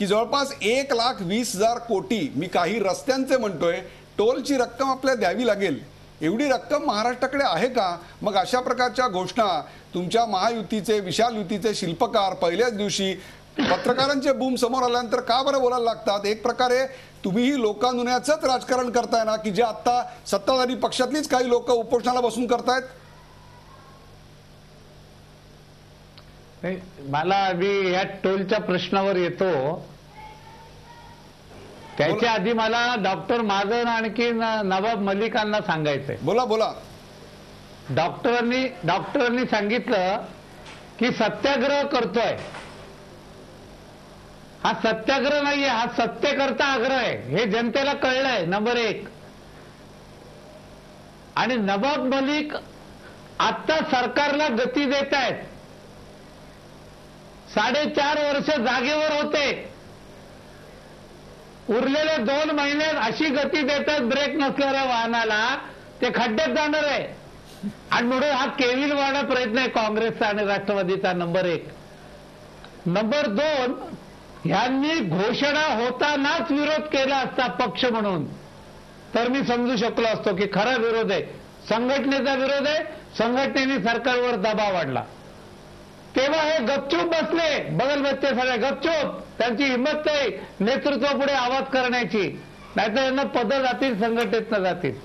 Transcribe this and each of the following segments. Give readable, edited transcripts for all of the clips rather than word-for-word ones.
की जवळपास 1,20,000 कोटी मी काही रस्त्यांचे म्हणतोय, टोलची रक्कम आपल्याला द्यावी लागेल. एवढी रक्कम महाराष्ट्राकडे आहे का? मग अशा प्रकारच्या घोषणा तुमच्या महायुतीचे, विशाल युतीचे शिल्पकार पहिल्याच दिवशी पत्रकारांचे बूम समोर आल्यानंतर का बरं बोलायला लागतात? एक प्रकारे तुम्हीही लोकानुनयाचंच राजकारण करताय ना, की जे आता सत्ताधारी पक्षातलीच काही लोक उपोषणाला बसून करतायत. मला मी या टोलच्या प्रश्नावर येतो. त्याच्या आधी मला डॉक्टर महाजन आणखी नवाब मलिकांना सांगायचंय. बोला बोला. डॉक्टरांनी सांगितलं की सत्याग्रह करतोय. हा सत्याग्रह नाहीये, हा सत्यकर्ता आग्रह आहे. हे जनतेला कळलंय. नंबर 1. आणि नवाब मलिक आता सरकारला गती देत आहेत. 4.5 वर्ष जागेवर होते, उरलेले 2 महिन्यात अशी गती देतात ब्रेक नसलेल्या वाहनाला ते खड्ड्यात जाणार आहे. आणि म्हणून हा केविलवाणा प्रयत्न आहे काँग्रेसचा आणि राष्ट्रवादीचा. नंबर 1. नंबर 2, ह्यांनी घोषणा होतानाच विरोध केला असता पक्ष म्हणून तर मी समजू शकलो असतो की खरा विरोध आहे, संघटनेचा विरोध आहे, संघटनेने सरकारवर दबाव वाढला. तेव्हा हे गपचूप बसले, बगलबच्चे सगळे गपचूप. त्यांची हिंमत नाही नेतृत्वापुढे आवाज करण्याची, नाहीतर यांना पद जातील, संघटनेतनं जातील.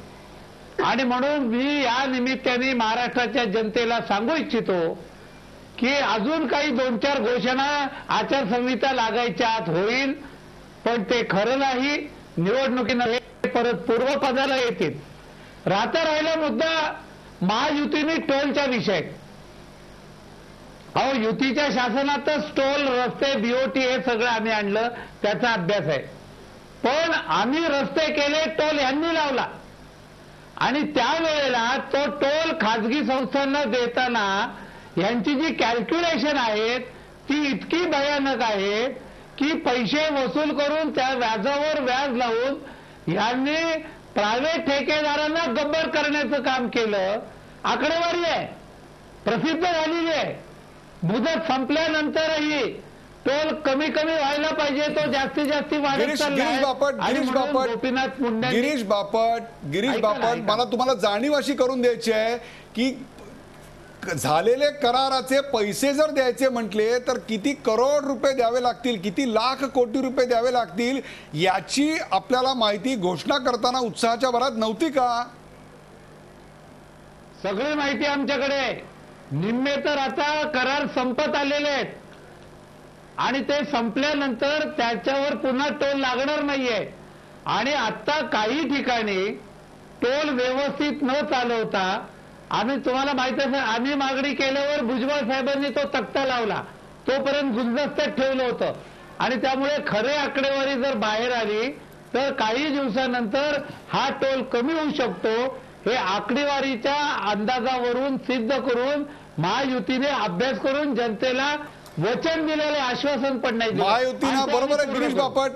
आणि म्हणून मी या निमित्ताने महाराष्ट्राच्या जनतेला सांगू इच्छितो की अजून काही 2-4 घोषणा आचारसंहिता लागायच्या आत होईल, पण ते खरं नाही. निवडणुकीनं परत पूर्वपदाला येतील. राहिला मुद्दा महायुतीने टोलच्या विषय. अहो, युतीच्या शासनातच टोल, रस्ते, बीओटी हे सगळं आम्ही आणलं, त्याचा अभ्यास आहे. पण आम्ही रस्ते केले, टोल यांनी लावला. आणि त्यावेळेला तो टोल खाजगी संस्थांना देताना यांची जी कॅल्क्युलेशन आहेत ती इतकी भयानक आहे की पैसे वसूल करून त्या व्याजावर व्याज लावून यांनी प्रायव्हेट ठेकेदारांना गब्बर करण्याचं काम केलं. आकडेवारी आहे, प्रसिद्ध झालेली आहे. मुदत संपल्यानंतरही टोल कमी व्हायला पाहिजे, तो जास्तीत जास्त वाढत चाललाय. गिरीश बापट, मला तुम्हाला जाणीव अशी करून द्यायची आहे की झालेले कराराचे पैसे जर द्यायचे म्हटले तर किती करोड रुपये द्यावे लागतील, किती लाख कोटी रुपये द्यावे लागतील, याची आपल्याला माहिती घोषणा करताना उत्साहाच्या भरात नव्हती का? सगळी माहिती आमच्याकडे. निम्मे तर आता करार संपत आलेले आहेत आणि ते संपल्यानंतर त्याच्यावर पुन्हा टोल लागणार नाहीये. आणि आता काही ठिकाणी टोल व्यवस्थित न चालवता आम्ही, तुम्हाला माहिती आहे, आम्ही मागणी केल्यावर भुजबळ साहेबांनी तो तक्ता लावला, तोपर्यंत गुलदस्त्यात ठेवलं होतं. आणि त्यामुळे खरे आकडेवारी जर बाहेर आली तर काही दिवसानंतर हा टोल कमी होऊ शकतो. हे आकडेवारीच्या अंदाजावरून सिद्ध करून महायुतीने अभ्यास करून जनतेला वचन दिलेले, आश्वासन पण नाही. महायुतीनं, बरोबर आहे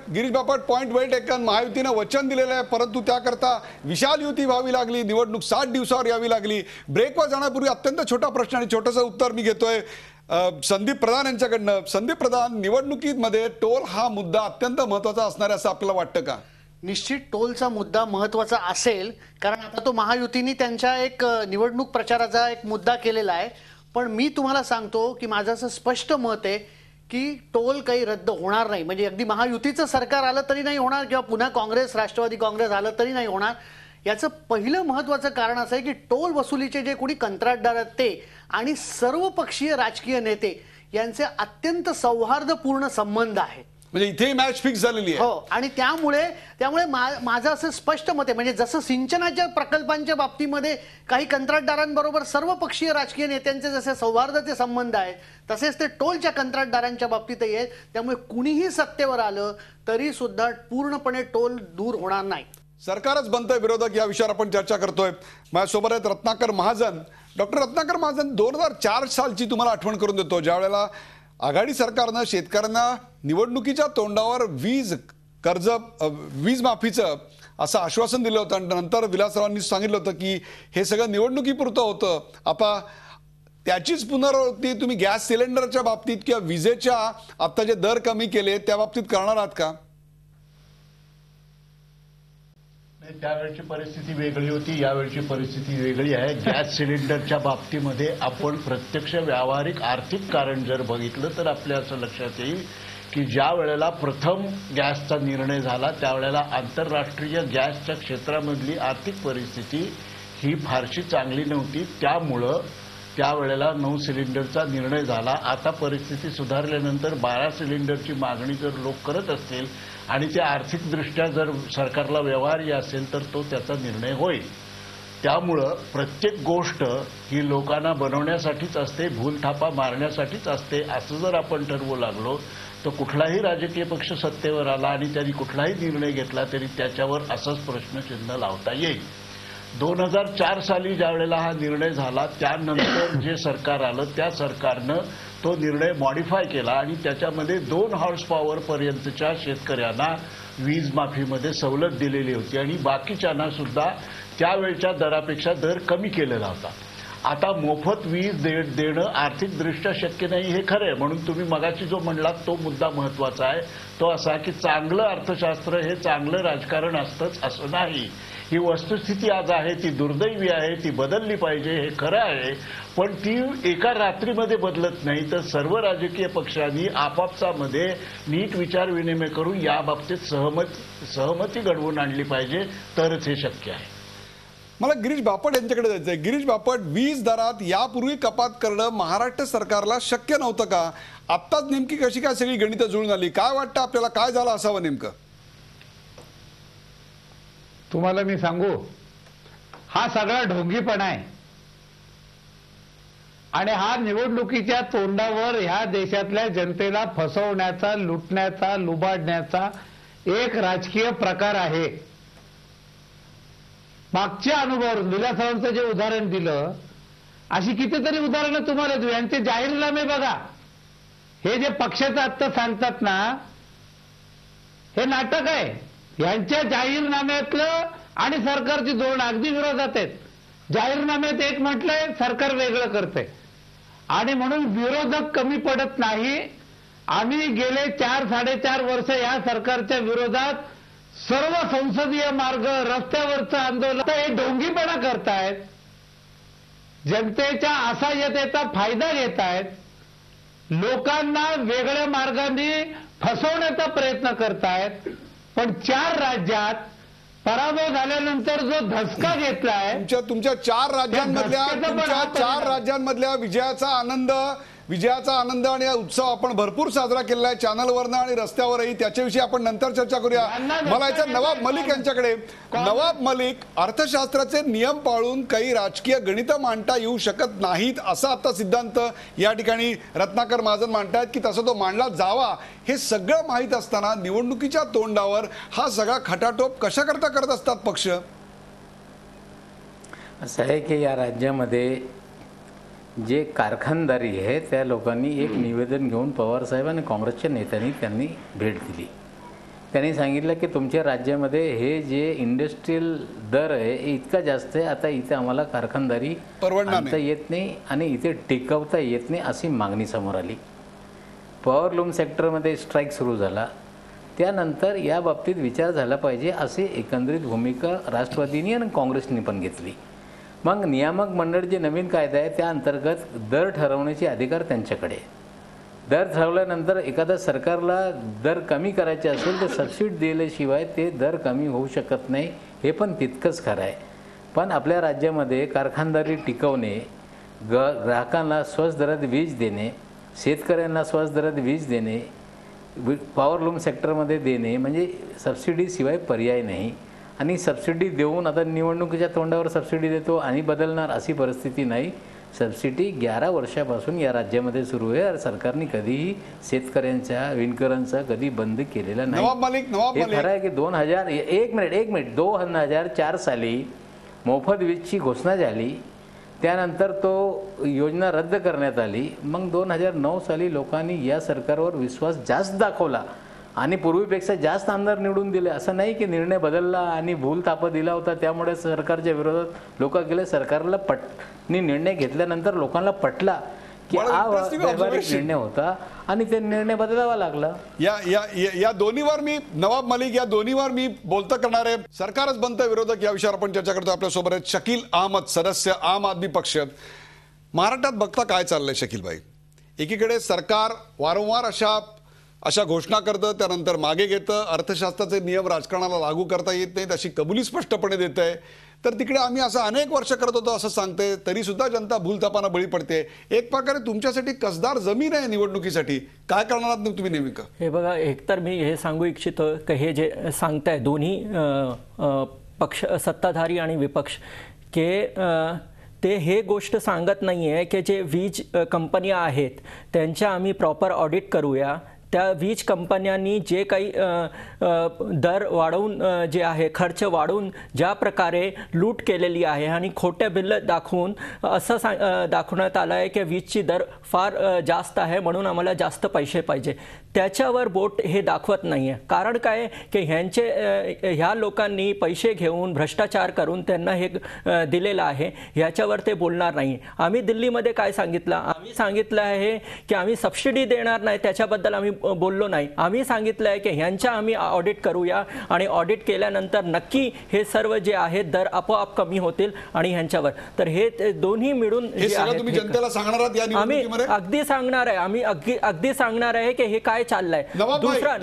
गिरीश बापट, पॉइंट वेल टेकन. महायुतीनं वचन दिलेलं आहे, परंतु त्याकरता विशाल युती व्हावी लागली, निवडणूक 60 दिवसावर यावी लागली. ब्रेकवर जाण्यापूर्वी अत्यंत छोटा प्रश्न आणि छोटंसं उत्तर मी घेतोय संदीप प्रधान यांच्याकडनं. संदीप प्रधान, निवडणुकीमध्ये टोल हा मुद्दा अत्यंत महत्वाचा असणार आहे असं आपल्याला वाटतं का? निश्चित टोलचा मुद्दा महत्वाचा असेल, कारण आता तो महायुतीने त्यांच्या एक निवडणूक प्रचाराचा एक मुद्दा केलेला आहे. पण मी तुम्हाला सांगतो की माझं असं स्पष्ट मत आहे की टोल काही रद्द होणार नाही. म्हणजे अगदी महायुतीचं सरकार आलं तरी नाही होणार, किंवा पुन्हा काँग्रेस, राष्ट्रवादी काँग्रेस आलं तरी नाही होणार. याचं पहिलं महत्वाचं कारण असं आहे की टोल वसुलीचे जे कोणी कंत्राटदार आहेत ते आणि सर्वपक्षीय राजकीय नेते यांचे अत्यंत सौहार्दपूर्ण संबंध आहेत. म्हणजे इथे मॅच फिक्स झालेली आहे. हो, आणि त्यामुळे माझं असं स्पष्ट मत आहे, म्हणजे जसं सिंचनाच्या प्रकल्पांच्या बाबतीमध्ये काही कंत्राटदारांबरोबर सर्वपक्षीय राजकीय नेत्यांचे जसे सौहार्दाचे संबंध आहेत, तसेच ते टोलच्या कंत्राटदारांच्या बाबतीतही आहेत. त्यामुळे कुणीही सत्तेवर आलं तरी सुद्धा पूर्णपणे टोल दूर होणार नाही. सरकारच बनतंय विरोधक, या विषयावर आपण चर्चा करतोय. माझ्यासोबत आहेत रत्नाकर महाजन. डॉक्टर रत्नाकर महाजन, 2004 सालची तुम्हाला आठवण करून देतो, ज्या वेळेला आघाडी सरकारनं शेतकऱ्यांना निवडणुकीच्या तोंडावर वीज माफीचं असं आश्वासन दिलं होतं. आणि नंतर विलासरावांनी सांगितलं होतं की हे सगळं निवडणुकीपुरतं होतं, आता त्याचीच पुनरावृत्ती तुम्ही गॅस सिलेंडरच्या बाबतीत किंवा विजेच्या आता जे दर कमी केले त्या बाबतीत करणार आहात का? त्यावेळची परिस्थिती वेगळी होती, यावेळची परिस्थिती वेगळी आहे. गॅस सिलेंडरच्या बाबतीमध्ये आपण प्रत्यक्ष व्यावहारिक आर्थिक कारण जर बघितलं तर आपल्या असं लक्षात येईल की ज्या वेळेला प्रथम गॅसचा निर्णय झाला त्यावेळेला आंतरराष्ट्रीय गॅसच्या क्षेत्रामधली आर्थिक परिस्थिती ही फारशी चांगली नव्हती. त्यामुळं त्यावेळेला 9 सिलेंडरचा निर्णय झाला. आता परिस्थिती सुधारल्यानंतर 12 सिलेंडरची मागणी जर लोक करत असतील आणि ते आर्थिकदृष्ट्या जर सरकारला व्यवहार्य असेल तर तो त्याचा निर्णय होईल. त्यामुळं प्रत्येक गोष्ट ही लोकांना बनवण्यासाठीच असते, भूलथापा मारण्यासाठीच असते असं जर आपण ठरवू लागलो तर कुठलाही राजकीय पक्ष सत्तेवर आला आणि त्यांनी कुठलाही निर्णय घेतला तरी त्याच्यावर असंच प्रश्नचिन्ह लावता येईल. 2004 साली ज्या वेळेला हा निर्णय झाला त्यानंतर जे सरकार आलं त्या सरकारनं तो निर्णय मॉडिफाय केला आणि त्याच्यामध्ये 2 हॉर्स पॉवर पर्यंतच्या शेतकऱ्यांना वीज माफीमध्ये सवलत दिलेली होती आणि बाकीच्यांना सुद्धा त्यावेळच्या दरापेक्षा दर कमी केलेला होता. आता मोफत वीज देणं आर्थिकदृष्ट्या शक्य नाही हे खरं आहे. म्हणून तुम्ही मगाची जो म्हणलात तो मुद्दा महत्वाचा आहे. तो असा की चांगलं अर्थशास्त्र हे चांगलं राजकारण असतंच असं नाही. ही वस्तुस्थिती आज आहे, ती दुर्दैवी आहे, ती बदलली पाहिजे हे खरं आहे. पण ती एका रात्रीमध्ये बदलत नाही. तर सर्व राजकीय पक्षांनी आपापसामध्ये नीट विचार विनिमय करून याबाबतीत सहमती घडवून आणली पाहिजे तरच हे शक्य आहे. मला गिरीश बापट यांच्याकडे जायचंय. गिरीश बापट, वीज दरात यापूर्वी कपात करणं महाराष्ट्र सरकारला शक्य नव्हतं का? आत्ताच नेमकी कशी काय सगळी गणितं जुळून आली? काय वाटतं आपल्याला, काय झालं असावं नेमकं? तुम्हाला मी सांगू, हा सगळा ढोंगीपणा आहे आणि हा निवडणुकीच्या तोंडावर ह्या देशातल्या जनतेला फसवण्याचा, लुटण्याचा, लुबाडण्याचा एक राजकीय प्रकार आहे. मागच्या अनुभवावरून विलासरावांचं जे उदाहरण दिलं अशी कितीतरी उदाहरणं तुम्हाला देऊ. यांचे जाहीरनामे बघा. हे जे पक्षाचं आत्ता सांगतात ना हे नाटक आहे. यांच्या जाहीरनाम्यातलं आणि सरकारची धोरण अगदी विरोधात आहेत. जाहीरनाम्यात एक म्हटलंय, सरकार वेगळं करतंय आणि म्हणून विरोधक कमी पडत नाही. आम्ही गेले 4-4.5 वर्ष या सरकारच्या विरोधात सर्व संसदीय मार्ग, रस्त्यावरचं आंदोलन, हे ढोंगीपणा करतायत, जनतेच्या असहाय्यतेचा फायदा घेतायत, लोकांना वेगळ्या मार्गाने फसवण्याचा प्रयत्न करतायत. पण 4 राज्यात पराभव झाल्यानंतर जो धसका घेतलाय, तुमच्या 4 राज्यांमधल्या विजयाचा आनंद आणि उत्सव आपण भरपूर साजरा केलेला आहे चॅनलवरनं आणि रस्त्यावरही. त्याच्याविषयी आपण नंतर चर्चा करूया. मला याचं नवाब मलिक यांच्याकडे. नवाब मलिक, अर्थशास्त्राचे नियम पाळून काही राजकीय गणितं मांडता येऊ शकत नाहीत असा आता सिद्धांत या ठिकाणी रत्नाकर महाजन मांडतायत की तसं तो मांडला जावा. हे सगळं माहीत असताना निवडणुकीच्या तोंडावर हा सगळा खटाटोप कशा करता करत असतात पक्ष? असं आहे की या राज्यामध्ये जे कारखानदारी आहे त्या लोकांनी एक निवेदन घेऊन पवारसाहेब आणि काँग्रेसच्या नेत्यांनी त्यांनी भेट दिली. त्यांनी सांगितलं की तुमच्या राज्यामध्ये हे जे इंडस्ट्रियल दर आहे इतका जास्त आहे, आता इथे आम्हाला कारखानदारी आणता येत नाही आणि इथे टिकवता येत नाही अशी मागणी समोर आली. पॉवरलूम सेक्टरमध्ये स्ट्राईक सुरू झाला. त्यानंतर या बाबतीत विचार झाला पाहिजे अशी एकंदरीत भूमिका राष्ट्रवादीनी आणि काँग्रेसनी पण घेतली. मग नियामक मंडळ जे नवीन कायदा आहे त्या अंतर्गत दर ठरवण्याचे अधिकार त्यांच्याकडे. दर ठरवल्यानंतर एखाद्या सरकारला दर कमी करायचे असेल तर सबसिडी दिल्याशिवाय ते दर कमी होऊ शकत नाही, हे पण तितकंच खरं आहे. पण आपल्या राज्यामध्ये कारखानदारी टिकवणे, ग्राहकांना स्वस्त दरात वीज देणे, शेतकऱ्यांना स्वस्त दरात वीज देणे, पॉवरलूम सेक्टरमध्ये देणे म्हणजे सबसिडीशिवाय पर्याय नाही. आणि सबसिडी देऊन आता निवडणुकीच्या तोंडावर सबसिडी देतो आणि बदलणार अशी परिस्थिती नाही. सबसिडी 11 वर्षापासून या राज्यामध्ये सुरू आहे. सरकारने कधीही शेतकऱ्यांच्या, विणकरांचा कधी बंद केलेला नाही. हे खरं आहे की 2004 साली मोफत वीजची घोषणा झाली, त्यानंतर तो योजना रद्द करण्यात आली. मग 2009 साली लोकांनी या सरकारवर विश्वास जास्त दाखवला आणि पूर्वीपेक्षा जास्त आमदार निवडून दिले. असं नाही की निर्णय बदलला आणि भूल तापा दिला होता त्यामुळे सरकारच्या विरोधात लोक गेले. सरकारला निर्णय घेतल्यानंतर लोकांना पटला की हा व्यावहारिक निर्णय होता आणि ते निर्णय बदलावा लागला. या दोन्हीवर मी नवाब मलिक या दोन्हीवर मी बोलतं करणार आहे. सरकारच बनतं विरोधक या विषयावर आपण चर्चा करतो. आपल्यासोबत आहेत शकील अहमद, सदस्य आम आदमी पक्ष. महाराष्ट्रात बघता काय चाललंय शकील भाई? एकीकडे सरकार वारंवार अशा घोषणा करतं, त्यानंतर मागे घेतं. अर्थशास्त्राचे नियम राजकारणाला लागू करता येत नाहीत अशी कबुली स्पष्टपणे देत आहे. तर तिकडे आम्ही असं अनेक वर्ष करत होतो असं सांगते, तरी सुद्धा जनता भूलथापांना बळी पडते. एक प्रकारे तुमच्यासाठी कसदार जमीन आहे निवडणुकीसाठी. काय करणार आहात तुम्ही नेमकं? हे बघा, एकतर मी हे सांगू इच्छितो की हे जे सांगताय दोन्ही पक्ष, सत्ताधारी आणि विपक्ष, के ते हे गोष्ट सांगत नाही आहे की जे वीज कंपन्या आहेत त्यांच्या आम्ही प्रॉपर ऑडिट करूया. त्या वीज कंपन्यांनी जे काही दर वाढवून जे आहे खर्च वाढवून ज्या प्रकारे लूट केलेली आहे आणि खोटे बिल दाखवून असं दाखवण्यात आलं आहे की वीजची दर फार जास्त आहे म्हणून आम्हाला जास्त पैसे पाहिजे, त्याच्यावर बोट हे दाखवत नाही आहे. कारण काय की ह्या लोकांनी पैसे घेऊन भ्रष्टाचार करून त्यांना हे दिलेलं आहे, ह्याच्यावर ते बोलणार नाही. आम्ही दिल्लीमध्ये काय सांगितलं? आम्ही सांगितलं आहे की आम्ही सबसिडी देणार नाही, त्याच्याबद्दल आम्ही बोललो नाही. आम्ही सांगितलं आहे की ह्यांच्या आम्ही ऑडिट करूया आणि ऑडिट केल्यानंतर नक्की हे सर्व जे आहेत दर आपोआप कमी होतील आणि ह्यांच्यावर. तर हे दोन्ही मिळून तुम्ही जनतेला सांगणार आहात या आम्ही निवडणुकीमध्ये? अगदी सांगणार आहे, आम्ही अगदी सांगणार आहे की हे काय चाललंय. दुसरा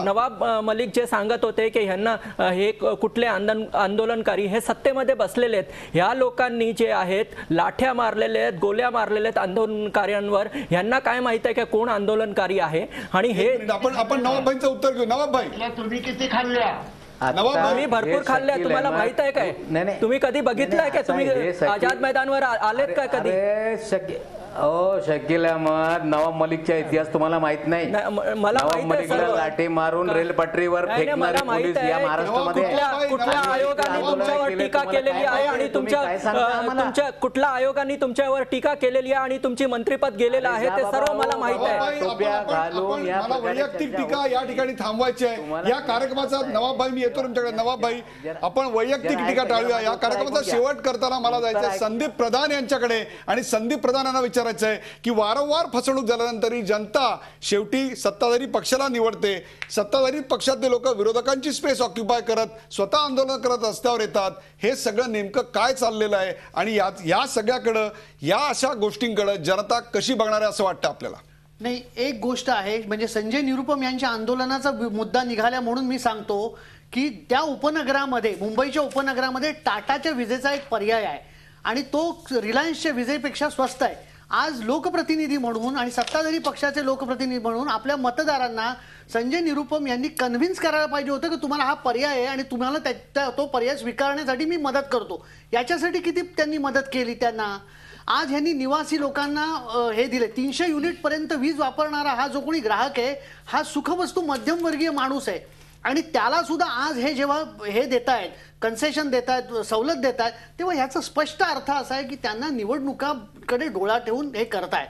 नवाब मलिक जे सांगत होते की ह्यांना हे कुठले आंदोलनकारी हे सत्तेमध्ये बसलेले आहेत, ह्या लोकांनी जे आहेत लाठ्या मारलेल्या आहेत, गोळ्या मारलेल्या आहेत आंदोलनकार्यांवर. ह्यांना काय माहित आहे की कोण आंदोलनकारी आहे? आणि हे आपण नवाबभाईंचं उत्तर घेऊ. नवाबभाई, तुम्ही किती खाल्ल्या? आम्ही भरपूर खाल्ल्या. तुम्हाला माहित आहे काय? तुम्ही कधी बघितलंय का? तुम्ही आझाद मैदानवर आलेत का कधी? शकील अहमद, नवाब मलिकचा इतिहास तुम्हाला माहित नाही? नवाब मलिकला लाठी मारून रेल पटरीवर फेकणारे पोलीस या महाराष्ट्रामध्ये कुठल्या आयोगाने तुमच्यावर टीका केलेली आहे आणि तुमच्या कुठल्या आयोगाने तुमच्यावर टीका केलेली आहे आणि तुमची मंत्रिपद गेलेलं आहे ते सर्व मला माहित आहे. मला वैयक्तिक टीका या ठिकाणी थांबवायची आहे. या कार्यक्रमाचा नवाबभाई मी येतो तुमच्याकडे. नवाबभाई, आपण वैयक्तिक टीका टाळूया. या कार्यक्रमाचा शेवट करताना मला जायचं संदीप प्रधान यांच्याकडे आणि संदीप प्रधान यांना विचारायचं आहे की वारंवार फसवणूक झाल्यानंतरही जनता शेवटी सत्ताधारी पक्षाला निवडते. सत्ताधारी पक्षातले लोक विरोधकांची स्पेस ऑक्युपाय करत स्वतः आंदोलन करत रस्त्यावर येतात. हे सगळं नेमकं काय चाललेलं आहे आणि या सगळ्याकडं, या अशा गोष्टींकडे जनता कशी बघणार आहे असं वाटतं आपल्याला? नाही, एक गोष्ट आहे म्हणजे संजय निरुपम यांच्या आंदोलनाचा मुद्दा निघाला म्हणून मी सांगतो की त्या उपनगरामध्ये, मुंबईच्या उपनगरामध्ये टाटाच्या विजेचा एक पर्याय आहे आणि तो रिलायन्सच्या विजेपेक्षा स्वस्त आहे. आज लोकप्रतिनिधी म्हणून आणि सत्ताधारी पक्षाचे लोकप्रतिनिधी म्हणून आपल्या मतदारांना संजय निरुपम यांनी कन्व्हिन्स करायला पाहिजे होतं की तुम्हाला हा पर्याय आहे आणि तुम्हाला तो पर्याय स्वीकारण्यासाठी मी मदत करतो. याच्यासाठी किती त्यांनी मदत केली त्यांना. आज ह्यांनी निवासी लोकांना हे दिले 300 युनिट पर्यंत वीज वापरणारा हा जो कोणी ग्राहक आहे हा सुखवस्तू मध्यमवर्गीय माणूस आहे आणि त्याला सुद्धा आज हे जेव्हा हे देत आहेत, कन्सेशन देत आहेत, सवलत देत आहेत, तेव्हा ह्याचा स्पष्ट अर्थ असा आहे की त्यांना निवडणुकाकडे डोळा ठेवून हे करतायत.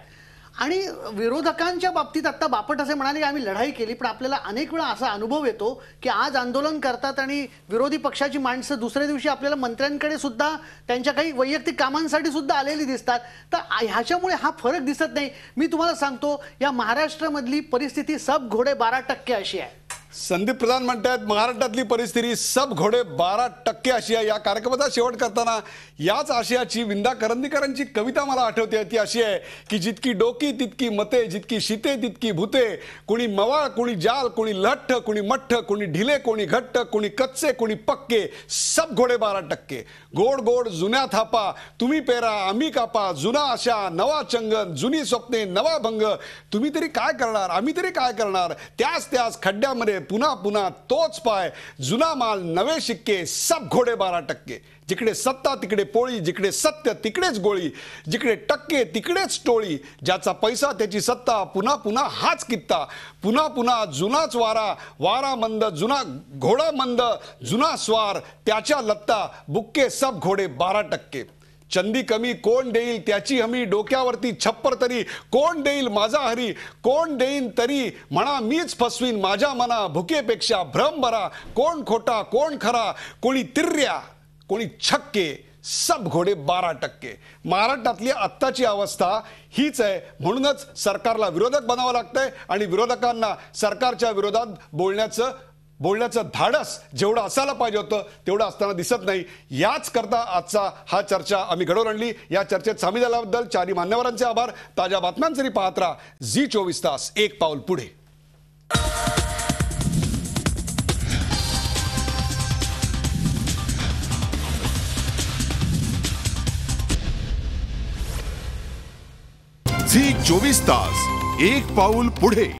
आणि विरोधकांच्या बाबतीत आता बापट असे म्हणाले की आम्ही लढाई केली, पण आपल्याला अनेक वेळा असा अनुभव येतो की आज आंदोलन करतात आणि विरोधी पक्षाची माणसं दुसऱ्या दिवशी आपल्याला मंत्र्यांकडे सुद्धा त्यांच्या काही वैयक्तिक कामांसाठी सुद्धा आलेली दिसतात. तर ह्याच्यामुळे हा फरक दिसत नाही. मी तुम्हाला सांगतो, या महाराष्ट्रामधली परिस्थिती सब घोडे 12% अशी आहे. संदीप प्रधान म्हणतात महाराष्ट्रातली परिस्थिती सब घोडे 12% अशी आहे. या कार्यक्रमाचा शेवट करताना याच आशयाची विंदा करंदीकरांची कविता मला आठवते. ती अशी आहे की जितकी डोकी तितकी मते, जितकी शीते तितकी भूते, कोणी मवाळ कोणी जाल, कोणी लठ्ठ कोणी मठ्ठ, कोणी ढिले कोणी घट्ट, कोणी कच्चे कोणी पक्के, सब घोडे 12%. गोड गोड जुन्या थापा, तुम्ही पेरा आम्ही कापा, जुना आशा नवा चंगन, जुनी स्वप्ने नवा भंग, तुम्ही तरी काय करणार आम्ही तरी काय करणार, त्याच खड्ड्यामध्ये पुन्हा पुन्हा तोच पाय, जुना माल नवे शिक्के, सब घोडे 12%. जिकडे सत्ता तिकडे पोळी, जिकडे सत्य तिकडेच गोळी, जिकडे टक्के तिकडेच टोळी, ज्याचा पैसा त्याची सत्ता, पुन्हा पुन्हा हाच कित्ता, पुन्हा पुन्हा जुनाच वारा मंद, जुना घोडा मंद, जुना स्वार त्याच्या लत्ता, बुक्के सब घोडे 12%. चंदी कमी कोण देईल त्याची हमी, डोक्यावरती छप्पर तरी कोण देईल माझा हरी, कोण देईन तरी म्हणा मीच फसवीन माझ्या मना, भुकेपेक्षा भ्रम बरा, कोण खोटा कोण खरा, कोणी तिर्या कोणी छक्के, सब घोडे 12%. महाराष्ट्रातली आत्ताची अवस्था हीच आहे. म्हणूनच सरकारला विरोधक बनावं लागतंय आणि विरोधकांना सरकारच्या विरोधात बोलण्याचं धाडस जेवढं असायला पाहिजे होतं तेवढं असताना दिसत नाही. याच करता आजचा हा चर्चा आम्ही घडवून आणली. या चर्चेत सामील झाल्याबद्दल चारही मान्यवरांचे आभार. ताज्या बातम्यांसाठी पाहत राहा झी 24 तास, एक पाऊल पुढे. झी 24 तास, एक पाऊल पुढे.